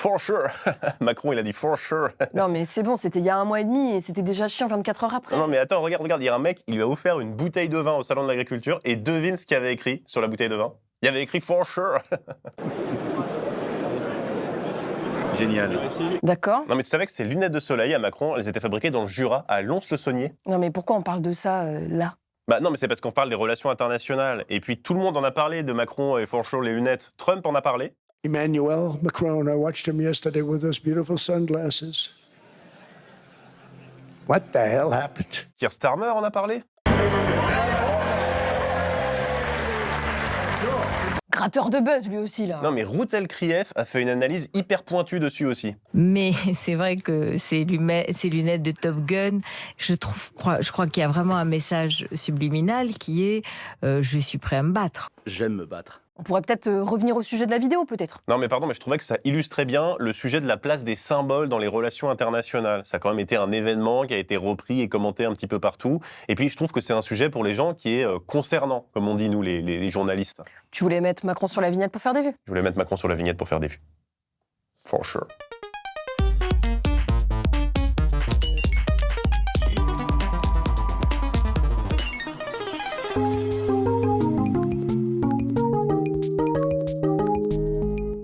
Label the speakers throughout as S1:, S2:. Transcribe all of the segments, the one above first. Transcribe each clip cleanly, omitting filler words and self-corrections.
S1: For sure. Macron, il a dit for sure.
S2: Non, mais c'est bon, c'était il y a 1 mois et demi et c'était déjà chiant 24 heures après.
S1: Non, mais attends, regarde, il y a un mec, il lui a offert une bouteille de vin au salon de l'agriculture et devine ce qu'il y avait écrit sur la bouteille de vin. Il y avait écrit for sure.
S3: Génial.
S2: D'accord.
S1: Non, mais tu savais que ces lunettes de soleil à Macron, elles étaient fabriquées dans le Jura, à Lons-le-Saunier.
S2: Non, mais pourquoi on parle de ça là?
S1: Bah non, mais c'est parce qu'on parle des relations internationales. Et puis tout le monde en a parlé de Macron et for sure les lunettes. Trump en a parlé.
S4: Emmanuel Macron, I watched him yesterday with those beautiful sunglasses. What the hell happened?
S1: Keir Starmer en a parlé.
S2: Gratteur de buzz lui aussi là.
S1: Non, mais Routel Krief a fait une analyse hyper pointue dessus aussi.
S5: Mais c'est vrai que ces lunettes de Top Gun, je crois qu'il y a vraiment un message subliminal qui est je suis prêt à me battre.
S3: J'aime me battre.
S2: On pourrait peut-être revenir au sujet de la vidéo peut-être.
S1: Non, mais pardon, mais je trouvais que ça illustrait bien le sujet de la place des symboles dans les relations internationales. Ça a quand même été un événement qui a été repris et commenté un petit peu partout. Et puis je trouve que c'est un sujet pour les gens qui est concernant, comme on dit nous, les journalistes.
S2: Tu voulais mettre Macron sur la vignette pour faire des vues?
S1: Je voulais mettre Macron sur la vignette pour faire des vues. For sure.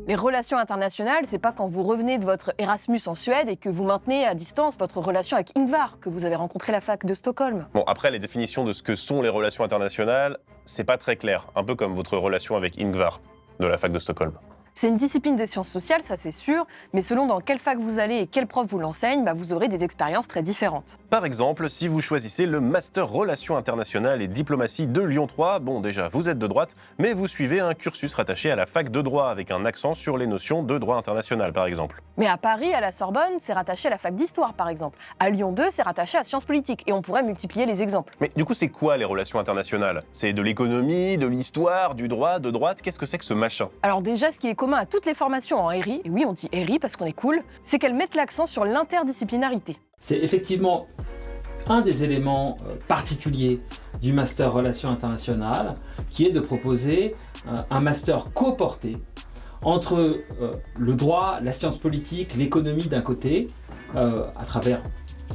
S2: Les relations internationales, c'est pas quand vous revenez de votre Erasmus en Suède et que vous maintenez à distance votre relation avec Ingvar, que vous avez rencontré à la fac de Stockholm.
S1: Bon, après, les définitions de ce que sont les relations internationales, c'est pas très clair. Un peu comme votre relation avec Ingvar, de la fac de Stockholm.
S2: C'est une discipline des sciences sociales, ça c'est sûr, mais selon dans quelle fac vous allez et quel prof vous l'enseigne, vous aurez des expériences très différentes.
S1: Par exemple, si vous choisissez le Master Relations internationales et diplomatie de Lyon 3, bon déjà, vous êtes de droite, mais vous suivez un cursus rattaché à la fac de droit avec un accent sur les notions de droit international, par exemple.
S2: Mais à Paris, à la Sorbonne, c'est rattaché à la fac d'histoire, par exemple. À Lyon 2, c'est rattaché à sciences politiques, et on pourrait multiplier les exemples.
S1: Mais du coup, c'est quoi les relations internationales? C'est de l'économie, de l'histoire, du droit, de droite? Qu'est-ce que c'est que ce machin?
S2: Alors déjà, ce qui est commun à toutes les formations en RI, et oui, on dit RI parce qu'on est cool, c'est qu'elles mettent l'accent sur l'interdisciplinarité.
S6: C'est effectivement un des éléments particuliers du master Relations internationales, qui est de proposer un master coporté entre le droit, la science politique, l'économie d'un côté, à travers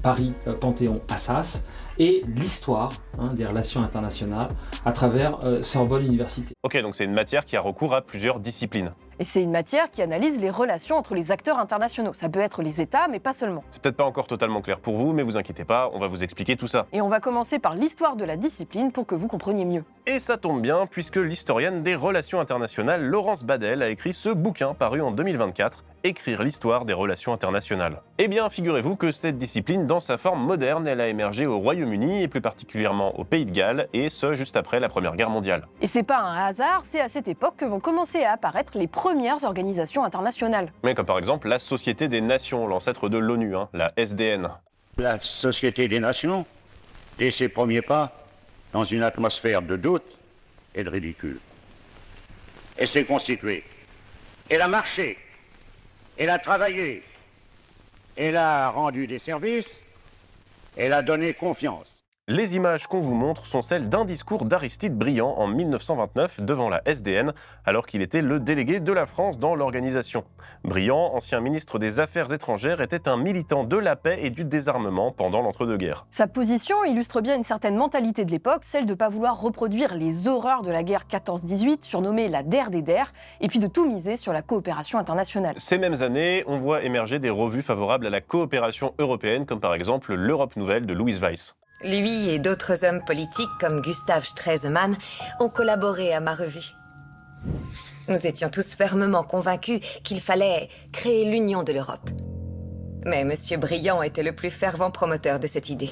S6: Paris Panthéon Assas, et l'histoire des relations internationales à travers Sorbonne Université.
S1: Ok, donc c'est une matière qui a recours à plusieurs disciplines.
S2: Et c'est une matière qui analyse les relations entre les acteurs internationaux. Ça peut être les États, mais pas seulement.
S1: C'est peut-être pas encore totalement clair pour vous, mais vous inquiétez pas, on va vous expliquer tout ça.
S2: Et on va commencer par l'histoire de la discipline pour que vous compreniez mieux.
S1: Et ça tombe bien, puisque l'historienne des relations internationales Laurence Badel a écrit ce bouquin paru en 2024, Écrire l'histoire des relations internationales. Eh bien, figurez-vous que cette discipline, dans sa forme moderne, elle a émergé au Royaume-Uni et plus particulièrement au Pays de Galles, et ce, juste après la Première Guerre mondiale.
S2: Et c'est pas un hasard, c'est à cette époque que vont commencer à apparaître les premières organisations internationales.
S1: Mais comme par exemple la Société des Nations, l'ancêtre de l'ONU, la SDN.
S7: La Société des Nations et ses premiers pas dans une atmosphère de doute et de ridicule. Elle s'est constituée. Elle a marché. Elle a travaillé. Elle a rendu des services. Elle a donné confiance.
S1: Les images qu'on vous montre sont celles d'un discours d'Aristide Briand en 1929 devant la SDN, alors qu'il était le délégué de la France dans l'organisation. Briand, ancien ministre des Affaires étrangères, était un militant de la paix et du désarmement pendant l'entre-deux-guerres.
S2: Sa position illustre bien une certaine mentalité de l'époque, celle de ne pas vouloir reproduire les horreurs de la guerre 14-18, surnommée la DER des DER, et puis de tout miser sur la coopération internationale.
S1: Ces mêmes années, on voit émerger des revues favorables à la coopération européenne, comme par exemple l'Europe Nouvelle de Louise Weiss.
S8: Lui et d'autres hommes politiques comme Gustav Stresemann ont collaboré à ma revue. Nous étions tous fermement convaincus qu'il fallait créer l'union de l'Europe. Mais M. Briand était le plus fervent promoteur de cette idée.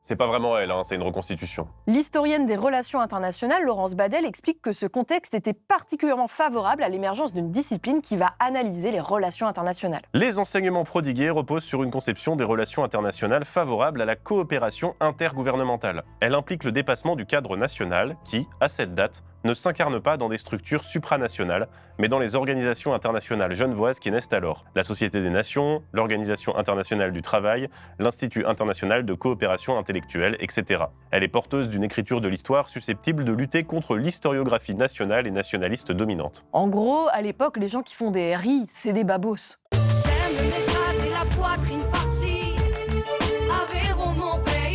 S1: C'est pas vraiment elle, c'est une reconstitution.
S2: L'historienne des relations internationales, Laurence Badel, explique que ce contexte était particulièrement favorable à l'émergence d'une discipline qui va analyser les relations internationales.
S1: Les enseignements prodigués reposent sur une conception des relations internationales favorable à la coopération intergouvernementale. Elle implique le dépassement du cadre national qui, à cette date, ne s'incarne pas dans des structures supranationales, mais dans les organisations internationales genevoises qui naissent alors. La Société des Nations, l'Organisation internationale du travail, l'Institut international de coopération intellectuelle, etc. Elle est porteuse d'une écriture de l'histoire susceptible de lutter contre l'historiographie nationale et nationaliste dominante.
S2: En gros, à l'époque, les gens qui font des RI, c'est des babos.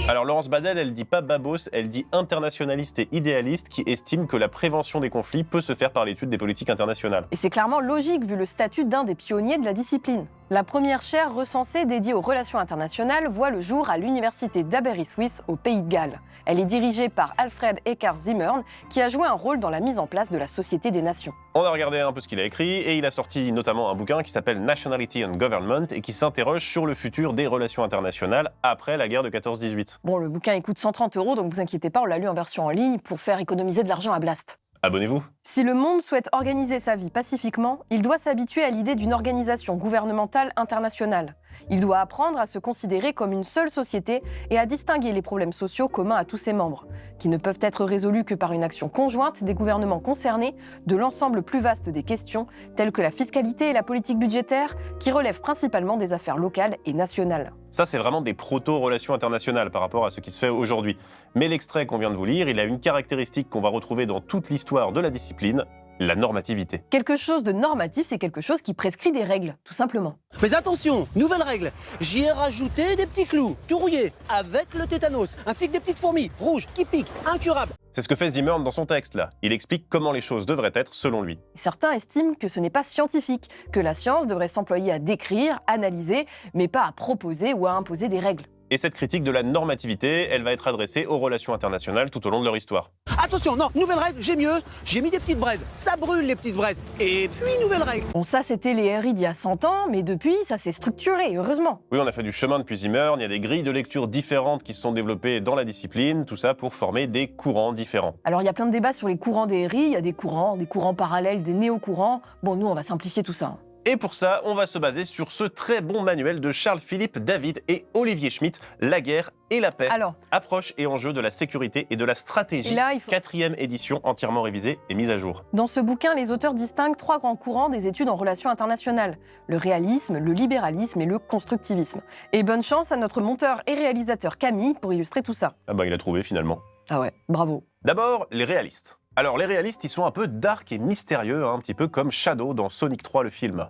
S1: Alors Laurence Badel, elle dit pas babos, elle dit internationaliste et idéaliste qui estime que la prévention des conflits peut se faire par l'étude des politiques internationales.
S2: Et c'est clairement logique vu le statut d'un des pionniers de la discipline. La première chaire recensée dédiée aux relations internationales voit le jour à l'université d'Aberystwyth au Pays de Galles. Elle est dirigée par Alfred Eckhard Zimmern, qui a joué un rôle dans la mise en place de la Société des Nations.
S1: On a regardé un peu ce qu'il a écrit et il a sorti notamment un bouquin qui s'appelle Nationality and Government et qui s'interroge sur le futur des relations internationales après la guerre de 14-18.
S2: Bon, le bouquin il coûte 130 €, donc vous inquiétez pas, on l'a lu en version en ligne pour faire économiser de l'argent à Blast.
S1: Abonnez-vous.
S2: Si le monde souhaite organiser sa vie pacifiquement, il doit s'habituer à l'idée d'une organisation gouvernementale internationale. Il doit apprendre à se considérer comme une seule société et à distinguer les problèmes sociaux communs à tous ses membres, qui ne peuvent être résolus que par une action conjointe des gouvernements concernés de l'ensemble plus vaste des questions, telles que la fiscalité et la politique budgétaire, qui relèvent principalement des affaires locales et nationales.
S1: Ça, c'est vraiment des proto-relations internationales par rapport à ce qui se fait aujourd'hui. Mais l'extrait qu'on vient de vous lire, il a une caractéristique qu'on va retrouver dans toute l'histoire de la discipline, la normativité.
S2: Quelque chose de normatif, c'est quelque chose qui prescrit des règles, tout simplement.
S9: Mais attention, nouvelle règle. J'y ai rajouté des petits clous, tout rouillés, avec le tétanos, ainsi que des petites fourmis rouges qui piquent, incurables.
S1: C'est ce que fait Zimmern dans son texte là. Il explique comment les choses devraient être selon lui.
S2: Certains estiment que ce n'est pas scientifique, que la science devrait s'employer à décrire, analyser, mais pas à proposer ou à imposer des règles.
S1: Et cette critique de la normativité, elle va être adressée aux relations internationales tout au long de leur histoire.
S9: Attention, non, nouvelle règle, j'ai mieux. J'ai mis des petites braises, ça brûle les petites braises. Et puis, nouvelle règle.
S2: Bon, ça c'était les RI d'il y a 100 ans, mais depuis, ça s'est structuré, heureusement.
S1: Oui, on a fait du chemin depuis Zimmern, il y a des grilles de lecture différentes qui se sont développées dans la discipline, tout ça pour former des courants différents.
S2: Alors il y a plein de débats sur les courants des RI, il y a des courants parallèles, des néo-courants. Bon, nous on va simplifier tout ça.
S1: Et pour ça, on va se baser sur ce très bon manuel de Charles-Philippe David et Olivier Schmitt, La guerre et la paix,
S2: Alors,
S1: approche et enjeux de la sécurité et de la stratégie,
S2: là, il faut...
S1: 4e édition entièrement révisée et mise à jour.
S2: Dans ce bouquin, les auteurs distinguent 3 grands courants des études en relations internationales. Le réalisme, le libéralisme et le constructivisme. Et bonne chance à notre monteur et réalisateur Camille pour illustrer tout ça.
S1: Ah bah il a trouvé finalement.
S2: Ah ouais, bravo.
S1: D'abord, les réalistes. Alors les réalistes, ils sont un peu dark et mystérieux, un petit peu comme Shadow dans Sonic 3 le film.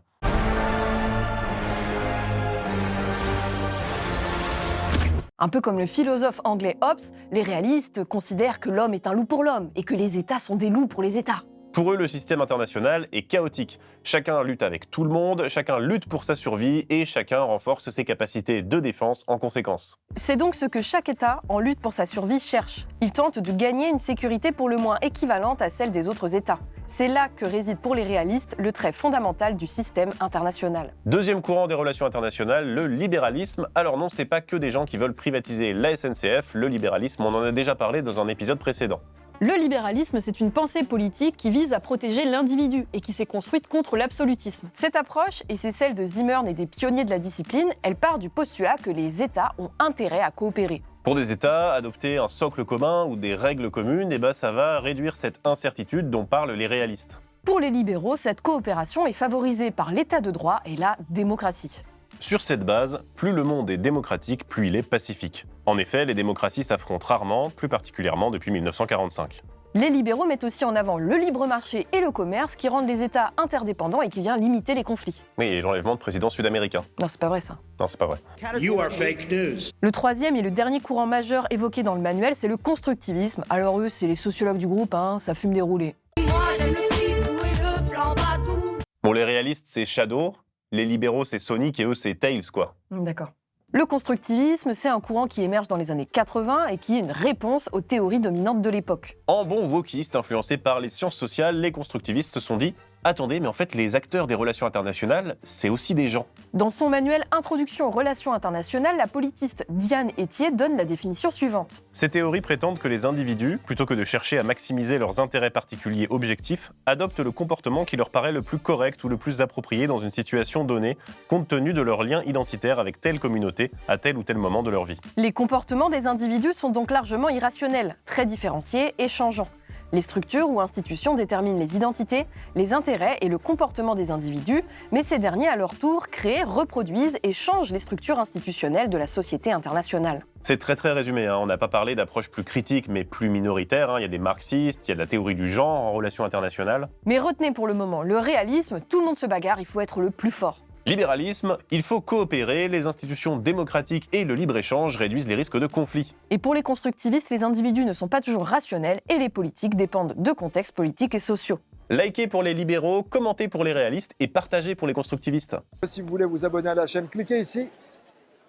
S2: Un peu comme le philosophe anglais Hobbes, les réalistes considèrent que l'homme est un loup pour l'homme et que les États sont des loups pour les États.
S1: Pour eux, le système international est chaotique. Chacun lutte avec tout le monde, chacun lutte pour sa survie et chacun renforce ses capacités de défense en conséquence.
S2: C'est donc ce que chaque État, en lutte pour sa survie, cherche. Il tente de gagner une sécurité pour le moins équivalente à celle des autres États. C'est là que réside pour les réalistes le trait fondamental du système international.
S1: Deuxième courant des relations internationales, le libéralisme. Alors non, c'est pas que des gens qui veulent privatiser la SNCF, le libéralisme, on en a déjà parlé dans un épisode précédent.
S2: Le libéralisme, c'est une pensée politique qui vise à protéger l'individu et qui s'est construite contre l'absolutisme. Cette approche, et c'est celle de Zimmern et des pionniers de la discipline, elle part du postulat que les États ont intérêt à coopérer.
S1: Pour des États, adopter un socle commun ou des règles communes, ça va réduire cette incertitude dont parlent les réalistes.
S2: Pour les libéraux, cette coopération est favorisée par l'état de droit et la démocratie.
S1: Sur cette base, plus le monde est démocratique, plus il est pacifique. En effet, les démocraties s'affrontent rarement, plus particulièrement depuis 1945.
S2: Les libéraux mettent aussi en avant le libre marché et le commerce qui rendent les États interdépendants et qui vient limiter les conflits.
S1: Oui, et l'enlèvement de présidents sud-américains.
S2: Non, c'est pas vrai ça.
S1: Non, c'est pas vrai.
S4: You are fake news.
S2: Le troisième et le dernier courant majeur évoqué dans le manuel, c'est le constructivisme. Alors eux, c'est les sociologues du groupe, ça fume des roulés.
S10: Moi j'aime le tripou et le flambadou.
S1: Bon, les réalistes, c'est Shadow, les libéraux, c'est Sonic, et eux, c'est Tails, quoi.
S2: D'accord. Le constructivisme, c'est un courant qui émerge dans les années 80 et qui est une réponse aux théories dominantes de l'époque.
S1: En bon wokiste, influencé par les sciences sociales, les constructivistes se sont dit « Attendez, mais en fait, les acteurs des relations internationales, c'est aussi des gens. »
S2: Dans son manuel Introduction aux relations internationales, la politiste Diane Etier donne la définition suivante.
S1: Ces théories prétendent que les individus, plutôt que de chercher à maximiser leurs intérêts particuliers objectifs, adoptent le comportement qui leur paraît le plus correct ou le plus approprié dans une situation donnée, compte tenu de leur lien identitaire avec telle communauté à tel ou tel moment de leur vie.
S2: Les comportements des individus sont donc largement irrationnels, très différenciés et changeants. Les structures ou institutions déterminent les identités, les intérêts et le comportement des individus, mais ces derniers, à leur tour, créent, reproduisent et changent les structures institutionnelles de la société internationale.
S1: C'est très résumé, on n'a pas parlé d'approches plus critiques mais plus minoritaires, il y a des marxistes, il y a de la théorie du genre en relations internationales.
S2: Mais retenez pour le moment, le réalisme, tout le monde se bagarre, il faut être le plus fort.
S1: Libéralisme, il faut coopérer, les institutions démocratiques et le libre-échange réduisent les risques de conflit.
S2: Et pour les constructivistes, les individus ne sont pas toujours rationnels et les politiques dépendent de contextes politiques et sociaux.
S1: Likez pour les libéraux, commentez pour les réalistes et partagez pour les constructivistes.
S11: Si vous voulez vous abonner à la chaîne, cliquez ici.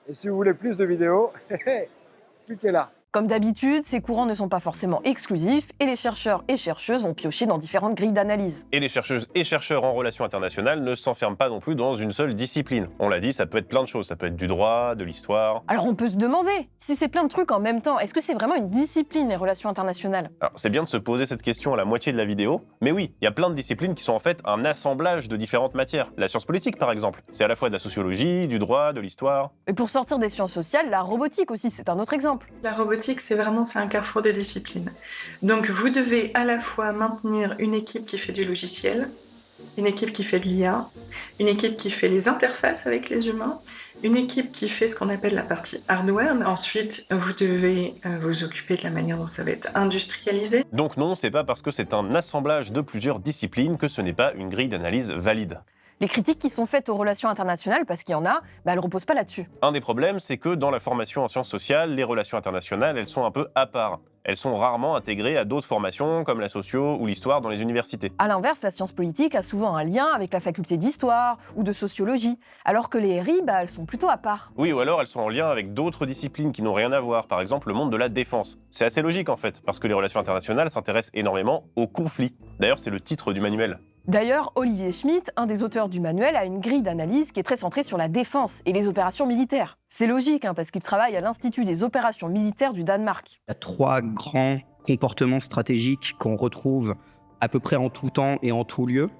S11: Et si vous voulez plus de vidéos, cliquez là.
S2: Comme d'habitude, ces courants ne sont pas forcément exclusifs et les chercheurs et chercheuses vont piocher dans différentes grilles d'analyse.
S1: Et les chercheuses et chercheurs en relations internationales ne s'enferment pas non plus dans une seule discipline. On l'a dit, ça peut être plein de choses, ça peut être du droit, de l'histoire.
S2: Alors on peut se demander, si c'est plein de trucs en même temps, est-ce que c'est vraiment une discipline les relations internationales?
S1: Alors c'est bien de se poser cette question à la moitié de la vidéo, mais oui, il y a plein de disciplines qui sont en fait un assemblage de différentes matières. La science politique par exemple, c'est à la fois de la sociologie, du droit, de l'histoire.
S2: Et pour sortir des sciences sociales, la robotique aussi, c'est un autre exemple.
S12: La robotique, c'est un carrefour de disciplines. Donc vous devez à la fois maintenir une équipe qui fait du logiciel, une équipe qui fait de l'IA, une équipe qui fait les interfaces avec les humains, une équipe qui fait ce qu'on appelle la partie hardware. Ensuite, vous devez vous occuper de la manière dont ça va être industrialisé.
S1: Donc non, c'est pas parce que c'est un assemblage de plusieurs disciplines que ce n'est pas une grille d'analyse valide.
S2: Les critiques qui sont faites aux relations internationales, parce qu'il y en a, elles ne reposent pas là-dessus.
S1: Un des problèmes, c'est que dans la formation en sciences sociales, les relations internationales, elles sont un peu à part. Elles sont rarement intégrées à d'autres formations, comme la socio ou l'histoire dans les universités.
S2: A l'inverse, la science politique a souvent un lien avec la faculté d'histoire ou de sociologie, alors que les RI, elles sont plutôt à part.
S1: Oui, ou alors elles sont en lien avec d'autres disciplines qui n'ont rien à voir, par exemple le monde de la défense. C'est assez logique en fait, parce que les relations internationales s'intéressent énormément aux conflits. D'ailleurs, c'est le titre du manuel.
S2: D'ailleurs, Olivier Schmitt, un des auteurs du manuel, a une grille d'analyse qui est très centrée sur la défense et les opérations militaires. C'est logique, parce qu'il travaille à l'Institut des opérations militaires du Danemark.
S13: Il y a 3 grands comportements stratégiques qu'on retrouve à peu près en tout temps et en tout lieu,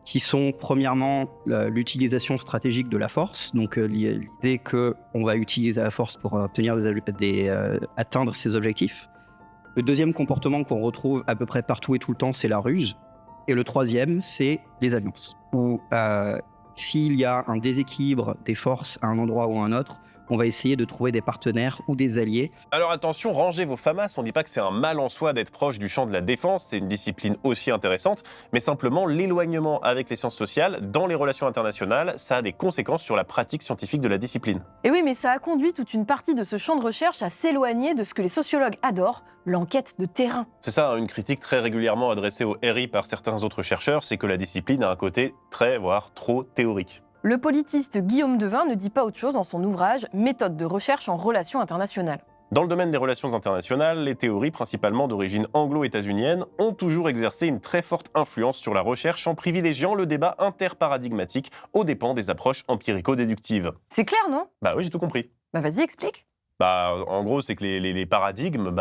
S13: qui sont premièrement l'utilisation stratégique de la force, donc l'idée qu'on va utiliser la force pour atteindre ses objectifs. Le deuxième comportement qu'on retrouve à peu près partout et tout le temps, c'est la ruse. Et le troisième, c'est les alliances, où s'il y a un déséquilibre des forces à un endroit ou à un autre, on va essayer de trouver des partenaires ou des alliés.
S1: Alors attention, rangez vos FAMAS, on dit pas que c'est un mal en soi d'être proche du champ de la défense, c'est une discipline aussi intéressante, mais simplement l'éloignement avec les sciences sociales, dans les relations internationales, ça a des conséquences sur la pratique scientifique de la discipline.
S2: Et oui, mais ça a conduit toute une partie de ce champ de recherche à s'éloigner de ce que les sociologues adorent, l'enquête de terrain.
S1: C'est ça, une critique très régulièrement adressée au RI par certains autres chercheurs, c'est que la discipline a un côté très, voire trop théorique.
S2: Le politiste Guillaume Devin ne dit pas autre chose dans son ouvrage « Méthode de recherche en relations internationales ».
S1: Dans le domaine des relations internationales, les théories, principalement d'origine anglo-états-unienne, ont toujours exercé une très forte influence sur la recherche en privilégiant le débat interparadigmatique aux dépens des approches empirico-déductives.
S2: C'est clair, non?
S1: Bah oui, j'ai tout compris.
S2: Bah vas-y, explique.
S1: Bah en gros, c'est que les paradigmes,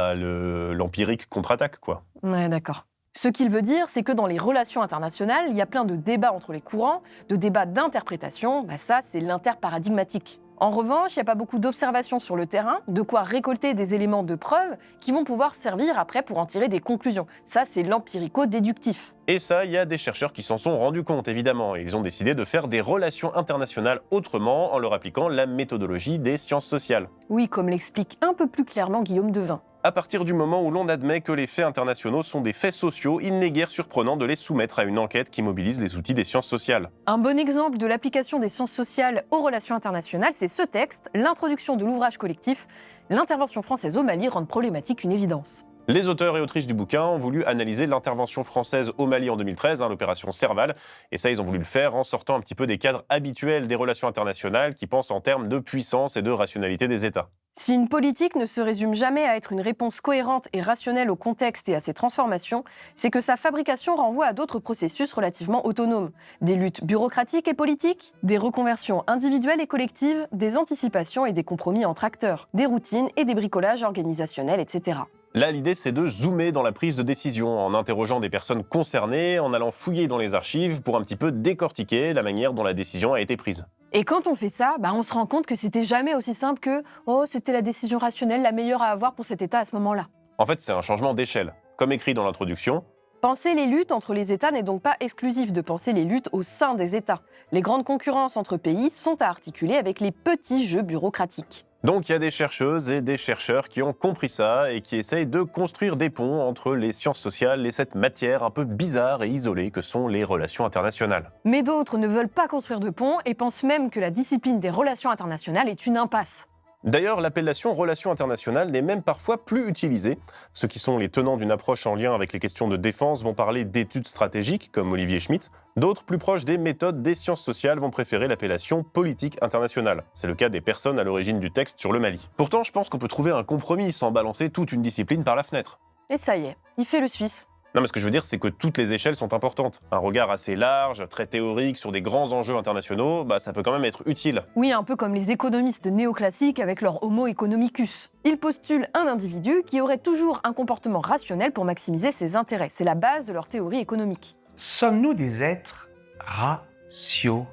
S1: l'empirique contre-attaque, quoi.
S2: Ouais, d'accord. Ce qu'il veut dire, c'est que dans les relations internationales, il y a plein de débats entre les courants, de débats d'interprétation, ça c'est l'interparadigmatique. En revanche, il n'y a pas beaucoup d'observations sur le terrain, de quoi récolter des éléments de preuve qui vont pouvoir servir après pour en tirer des conclusions. Ça, c'est l'empirico-déductif.
S1: Et ça, il y a des chercheurs qui s'en sont rendus compte, évidemment, et ils ont décidé de faire des relations internationales autrement en leur appliquant la méthodologie des sciences sociales.
S2: Oui, comme l'explique un peu plus clairement Guillaume Devin.
S1: À partir du moment où l'on admet que les faits internationaux sont des faits sociaux, il n'est guère surprenant de les soumettre à une enquête qui mobilise les outils des sciences sociales.
S2: Un bon exemple de l'application des sciences sociales aux relations internationales, c'est ce texte, l'introduction de l'ouvrage collectif « L'intervention française au Mali rend problématique une évidence ».
S1: Les auteurs et autrices du bouquin ont voulu analyser l'intervention française au Mali en 2013, l'opération Serval, et ça ils ont voulu le faire en sortant un petit peu des cadres habituels des relations internationales qui pensent en termes de puissance et de rationalité des États.
S2: Si une politique ne se résume jamais à être une réponse cohérente et rationnelle au contexte et à ses transformations, c'est que sa fabrication renvoie à d'autres processus relativement autonomes. Des luttes bureaucratiques et politiques, des reconversions individuelles et collectives, des anticipations et des compromis entre acteurs, des routines et des bricolages organisationnels, etc.
S1: Là, l'idée, c'est de zoomer dans la prise de décision, en interrogeant des personnes concernées, en allant fouiller dans les archives pour un petit peu décortiquer la manière dont la décision a été prise.
S2: Et quand on fait ça, on se rend compte que c'était jamais aussi simple que « Oh, c'était la décision rationnelle la meilleure à avoir pour cet État à ce moment-là ».
S1: En fait, c'est un changement d'échelle. Comme écrit dans l'introduction,
S2: penser les luttes entre les États n'est donc pas exclusif de penser les luttes au sein des États. Les grandes concurrences entre pays sont à articuler avec les petits jeux bureaucratiques.
S1: Donc il y a des chercheuses et des chercheurs qui ont compris ça et qui essayent de construire des ponts entre les sciences sociales et cette matière un peu bizarre et isolée que sont les relations internationales.
S2: Mais d'autres ne veulent pas construire de pont et pensent même que la discipline des relations internationales est une impasse.
S1: D'ailleurs, l'appellation relations internationales n'est même parfois plus utilisée. Ceux qui sont les tenants d'une approche en lien avec les questions de défense vont parler d'études stratégiques, comme Olivier Schmitt. D'autres, plus proches des méthodes des sciences sociales, vont préférer l'appellation politique internationale. C'est le cas des personnes à l'origine du texte sur le Mali. Pourtant, je pense qu'on peut trouver un compromis sans balancer toute une discipline par la fenêtre.
S2: Et ça y est, il fait le Suisse.
S1: Non, mais ce que je veux dire, c'est que toutes les échelles sont importantes. Un regard assez large, très théorique sur des grands enjeux internationaux, ça peut quand même être utile.
S2: Oui, un peu comme les économistes néoclassiques avec leur Homo economicus. Ils postulent un individu qui aurait toujours un comportement rationnel pour maximiser ses intérêts. C'est la base de leur théorie économique.
S14: Sommes-nous des êtres rationnels?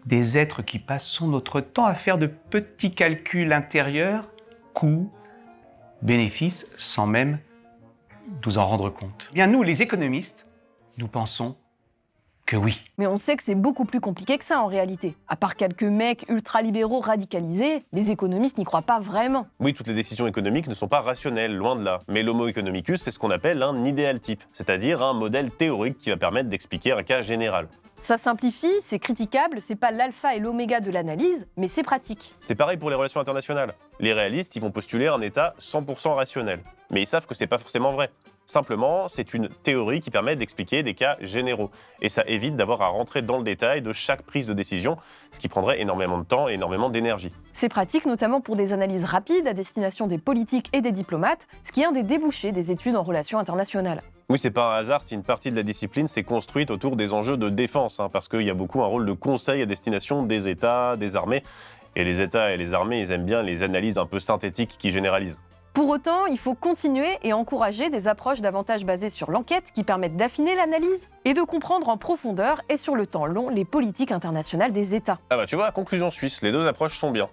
S14: Des êtres qui passons notre temps à faire de petits calculs intérieurs, coûts, bénéfices, sans même nous en rendre compte? Bien, nous, les économistes, nous pensons que oui.
S2: Mais on sait que c'est beaucoup plus compliqué que ça en réalité. À part quelques mecs ultralibéraux radicalisés, les économistes n'y croient pas vraiment.
S1: Oui, toutes les décisions économiques ne sont pas rationnelles, loin de là. Mais l'homo economicus, c'est ce qu'on appelle un idéal type, c'est-à-dire un modèle théorique qui va permettre d'expliquer un cas général.
S2: Ça simplifie, c'est critiquable, c'est pas l'alpha et l'oméga de l'analyse, mais c'est pratique.
S1: C'est pareil pour les relations internationales. Les réalistes, ils vont postuler un état 100% rationnel. Mais ils savent que c'est pas forcément vrai. Simplement, c'est une théorie qui permet d'expliquer des cas généraux. Et ça évite d'avoir à rentrer dans le détail de chaque prise de décision, ce qui prendrait énormément de temps et énormément d'énergie.
S2: C'est pratique notamment pour des analyses rapides à destination des politiques et des diplomates, ce qui est un des débouchés des études en relations internationales.
S1: Oui, c'est pas un hasard si une partie de la discipline s'est construite autour des enjeux de défense, parce qu'il y a beaucoup un rôle de conseil à destination des États, des armées. Et les États et les armées, ils aiment bien les analyses un peu synthétiques qui généralisent.
S2: Pour autant, il faut continuer et encourager des approches davantage basées sur l'enquête qui permettent d'affiner l'analyse et de comprendre en profondeur et sur le temps long les politiques internationales des États.
S1: Ah tu vois, conclusion suisse, les deux approches sont bien.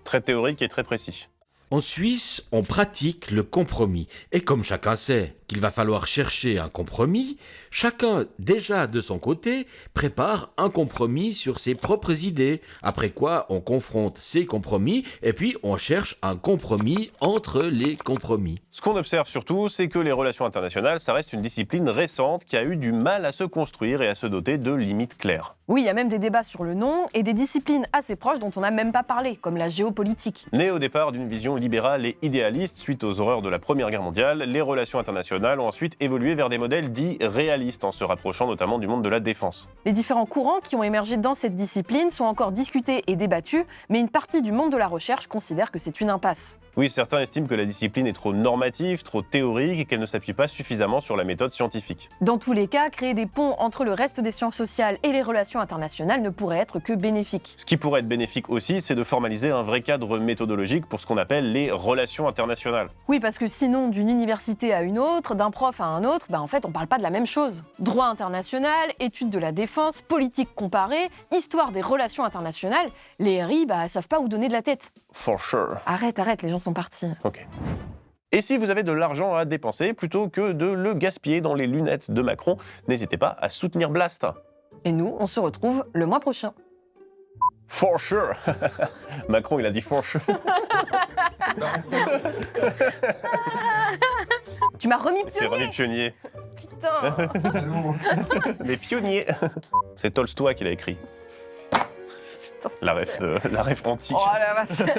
S1: Très théoriques et très précis.
S15: En Suisse, on pratique le compromis. Et comme chacun sait qu'il va falloir chercher un compromis, chacun, déjà de son côté, prépare un compromis sur ses propres idées. Après quoi, on confronte ces compromis et puis on cherche un compromis entre les compromis.
S1: Ce qu'on observe surtout, c'est que les relations internationales, ça reste une discipline récente qui a eu du mal à se construire et à se doter de limites claires.
S2: Oui, il y a même des débats sur le nom et des disciplines assez proches dont on n'a même pas parlé, comme la géopolitique.
S1: Né au départ d'une vision libérale et idéaliste suite aux horreurs de la Première Guerre mondiale, les relations internationales ont ensuite évolué vers des modèles dits réalistes, en se rapprochant notamment du monde de la défense.
S2: Les différents courants qui ont émergé dans cette discipline sont encore discutés et débattus, mais une partie du monde de la recherche considère que c'est une impasse.
S1: Oui, certains estiment que la discipline est trop normative, trop théorique et qu'elle ne s'appuie pas suffisamment sur la méthode scientifique.
S2: Dans tous les cas, créer des ponts entre le reste des sciences sociales et les relations internationales ne pourrait être que bénéfique.
S1: Ce qui pourrait être bénéfique aussi, c'est de formaliser un vrai cadre méthodologique pour ce qu'on appelle les relations internationales.
S2: Oui, parce que sinon, d'une université à une autre, d'un prof à un autre, en fait, on parle pas de la même chose. Droit international, études de la défense, politique comparée, histoire des relations internationales, les RI, savent pas où donner de la tête.
S1: For sure.
S2: Arrête, les gens sont partis.
S1: Ok. Et si vous avez de l'argent à dépenser, plutôt que de le gaspiller dans les lunettes de Macron, n'hésitez pas à soutenir Blast.
S2: Et nous, on se retrouve le mois prochain.
S1: For sure. Macron, il a dit for sure.
S2: Tu m'as remis pionnier.
S1: C'est remis pionnier.
S2: Putain.
S1: Les pionniers. C'est Tolstoï qui l'a écrit. La ref antique.
S2: Oh la vache.